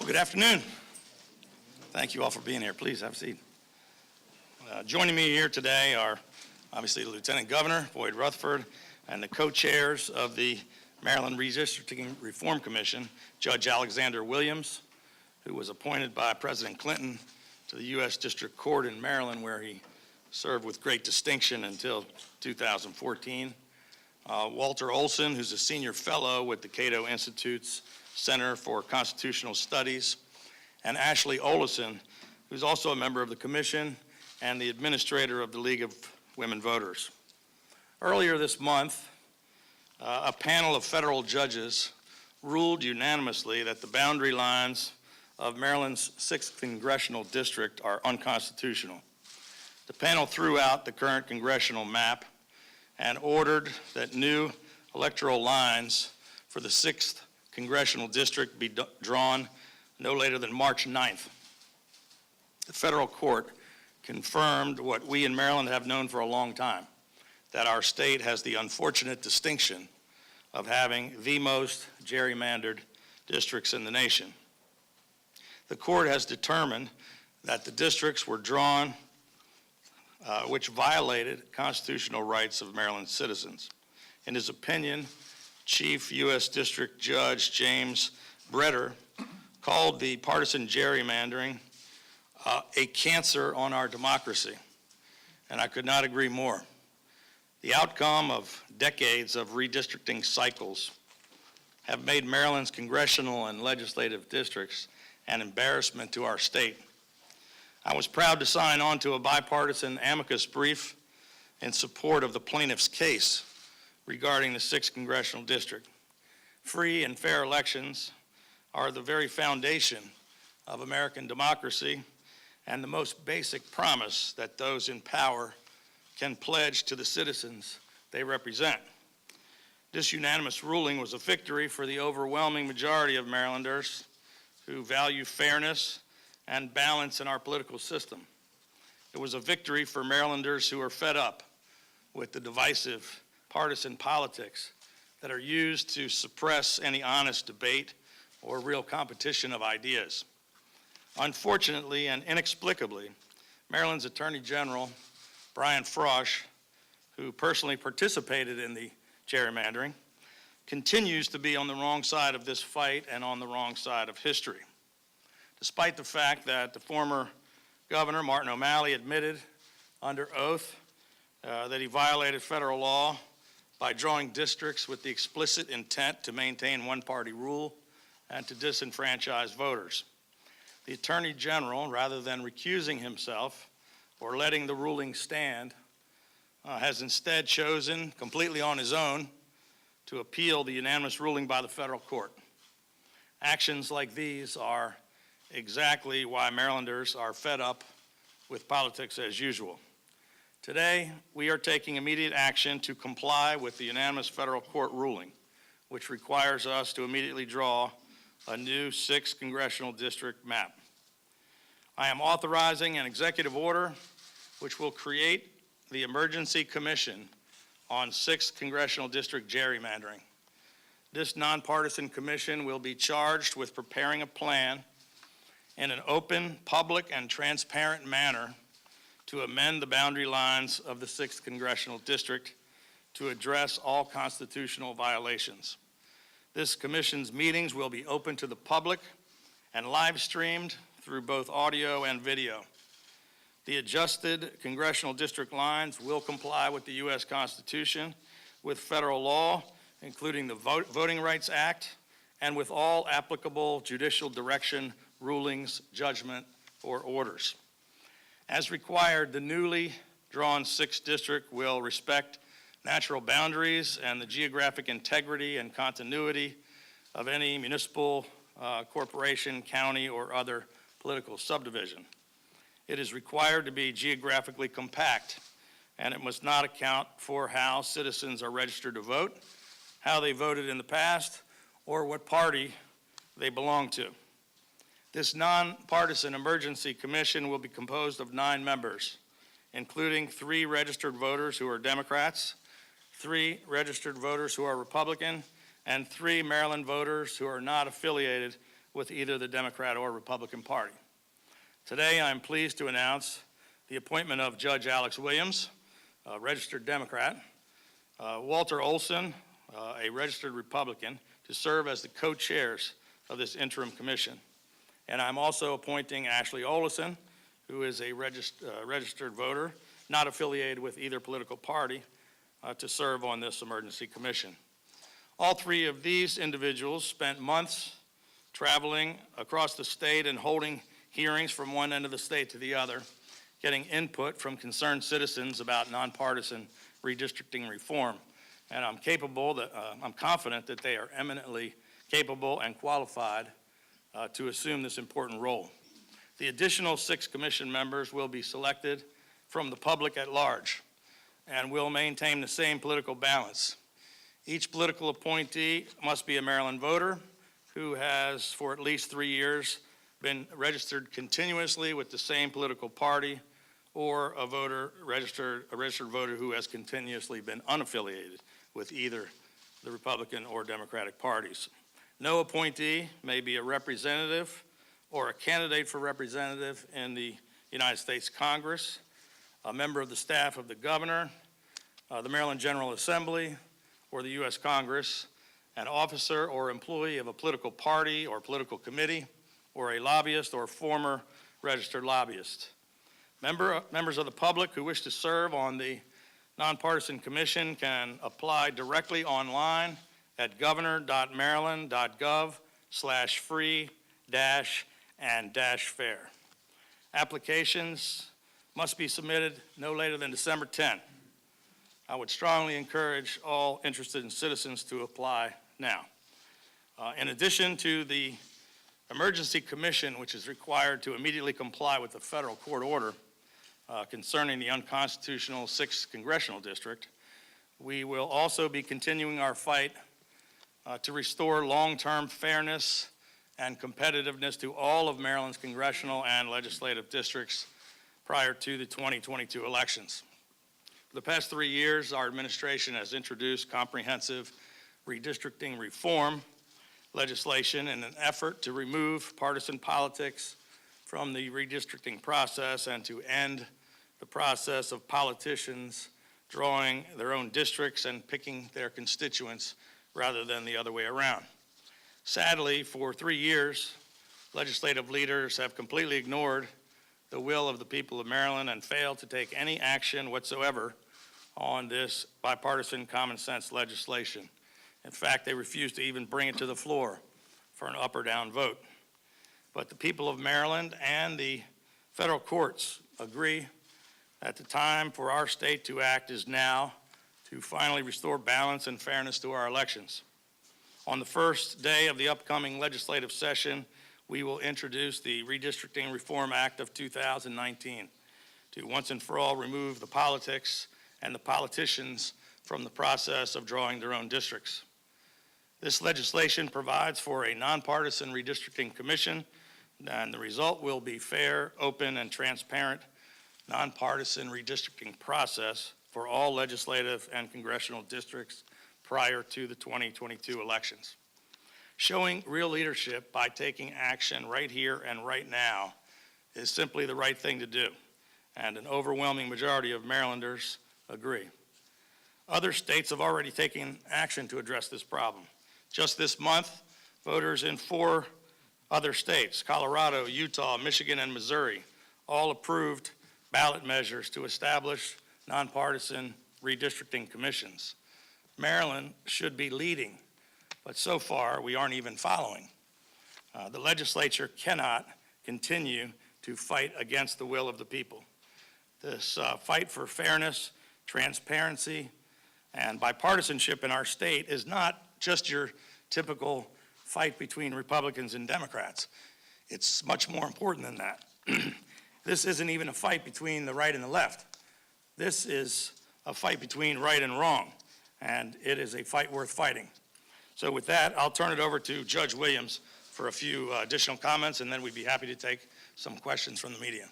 Good afternoon. Thank you all for being here. Please have a seat. Joining me here today are obviously the Lieutenant Governor, Boyd Rutherford, and the co-chairs of the Maryland Redistricting Reform Commission, Judge Alexander Williams, who was appointed by President Clinton to the U.S. District Court in Maryland, where he served with great distinction until 2014. Walter Olson, who's a senior fellow with the Cato Institute's Center for Constitutional Studies, and Ashley Olison, who's also a member of the commission and the administrator of the League of Women Voters. Earlier this month, a panel of federal judges ruled unanimously that the boundary lines of Maryland's 6th congressional district are unconstitutional. The panel threw out the current congressional map and ordered that new electoral lines for the 6th congressional district be drawn no later than March 9th. The federal court confirmed what we in Maryland have known for a long time, that our state has the unfortunate distinction of having the most gerrymandered districts in the nation. The court has determined that the districts were drawn which violated constitutional rights of Maryland citizens. In his opinion, Chief U.S. District Judge James Bretter called the partisan gerrymandering a cancer on our democracy, and I could not agree more. The outcome of decades of redistricting cycles have made Maryland's congressional and legislative districts an embarrassment to our state. I was proud to sign on to a bipartisan amicus brief in support of the plaintiff's case regarding the 6th congressional district. Free and fair elections are the very foundation of American democracy and the most basic promise that those in power can pledge to the citizens they represent. This unanimous ruling was a victory for the overwhelming majority of Marylanders who value fairness and balance in our political system. It was a victory for Marylanders who are fed up with the divisive partisan politics that are used to suppress any honest debate or real competition of ideas. Unfortunately and inexplicably, Maryland's Attorney General, Brian Frosh, who personally participated in the gerrymandering, continues to be on the wrong side of this fight and on the wrong side of history. Despite the fact that the former governor, Martin O'Malley, admitted under oath that he violated federal law by drawing districts with the explicit intent to maintain one-party rule and to disenfranchise voters. The Attorney General, rather than recusing himself or letting the ruling stand, has instead chosen, completely on his own, to appeal the unanimous ruling by the federal court. Actions like these are exactly why Marylanders are fed up with politics as usual. Today, we are taking immediate action to comply with the unanimous federal court ruling, which requires us to immediately draw a new 6th congressional district map. I am authorizing an executive order which will create the Emergency Commission on 6th congressional district gerrymandering. This nonpartisan commission will be charged with preparing a plan in an open, public, and transparent manner to amend the boundary lines of the 6th congressional district to address all constitutional violations. This commission's meetings will be open to the public and live streamed through both audio and video. The adjusted congressional district lines will comply with the U.S. Constitution, with federal law, including the Voting Rights Act, and with all applicable judicial direction, rulings, judgment, or orders. As required, the newly drawn 6th district will respect natural boundaries and the geographic integrity and continuity of any municipal, corporation, county, or other political subdivision. It is required to be geographically compact, and it must not account for how citizens are registered to vote, how they voted in the past, or what party they belong to. This nonpartisan emergency commission will be composed of 9 members, including 3 registered voters who are Democrats, 3 registered voters who are Republican, and 3 Maryland voters who are not affiliated with either the Democrat or Republican Party. Today, I'm pleased to announce the appointment of Judge Alex Williams, a registered Democrat, Walter Olson, a registered Republican, to serve as the co-chairs of this interim commission. And I'm also appointing Ashley Olison, who is a registered voter, not affiliated with either political party, to serve on this emergency commission. All three of these individuals spent months traveling across the state and holding hearings from one end of the state to the other, getting input from concerned citizens about nonpartisan redistricting reform. And I'm confident that they are eminently capable and qualified to assume this important role. The additional 6 commission members will be selected from the public at large and will maintain the same political balance. Each political appointee must be a Maryland voter who has, for at least 3 years, been registered continuously with the same political party, or a registered voter who has continuously been unaffiliated with either the Republican or Democratic parties. No appointee may be a representative or a candidate for representative in the United States Congress, a member of the staff of the governor, the Maryland General Assembly, or the U.S. Congress, an officer or employee of a political party or political committee, or a lobbyist or former registered lobbyist. Members of the public who wish to serve on the nonpartisan commission can apply directly online at governor.maryland.gov/free-and-fair. Applications must be submitted no later than December 10. I would strongly encourage all interested citizens to apply now. In addition to the emergency commission, which is required to immediately comply with the federal court order concerning the unconstitutional 6th congressional district, we will also be continuing our fight to restore long-term fairness and competitiveness to all of Maryland's congressional and legislative districts prior to the 2022 elections. For the past 3 years, our administration has introduced comprehensive redistricting reform legislation in an effort to remove partisan politics from the redistricting process and to end the process of politicians drawing their own districts and picking their constituents rather than the other way around. Sadly, for 3 years, legislative leaders have completely ignored the will of the people of Maryland and failed to take any action whatsoever on this bipartisan common sense legislation. In fact, they refused to even bring it to the floor for an up or down vote. But the people of Maryland and the federal courts agree that the time for our state to act is now to finally restore balance and fairness to our elections. On the first day of the upcoming legislative session, we will introduce the Redistricting Reform Act of 2019 to once and for all remove the politics and the politicians from the process of drawing their own districts. This legislation provides for a nonpartisan redistricting commission, and the result will be fair, open, and transparent nonpartisan redistricting process for all legislative and congressional districts prior to the 2022 elections. Showing real leadership by taking action right here and right now is simply the right thing to do, and an overwhelming majority of Marylanders agree. Other states have already taken action to address this problem. Just this month, voters in 4 other states, Colorado, Utah, Michigan, and Missouri, all approved ballot measures to establish nonpartisan redistricting commissions. Maryland should be leading, but so far we aren't even following. The legislature cannot continue to fight against the will of the people. This fight for fairness, transparency, and bipartisanship in our state is not just your typical fight between Republicans and Democrats. It's much more important than that. This isn't even a fight between the right and the left. This is a fight between right and wrong, and it is a fight worth fighting. So with that, I'll turn it over to Judge Williams for a few additional comments, and then we'd be happy to take some questions from the media.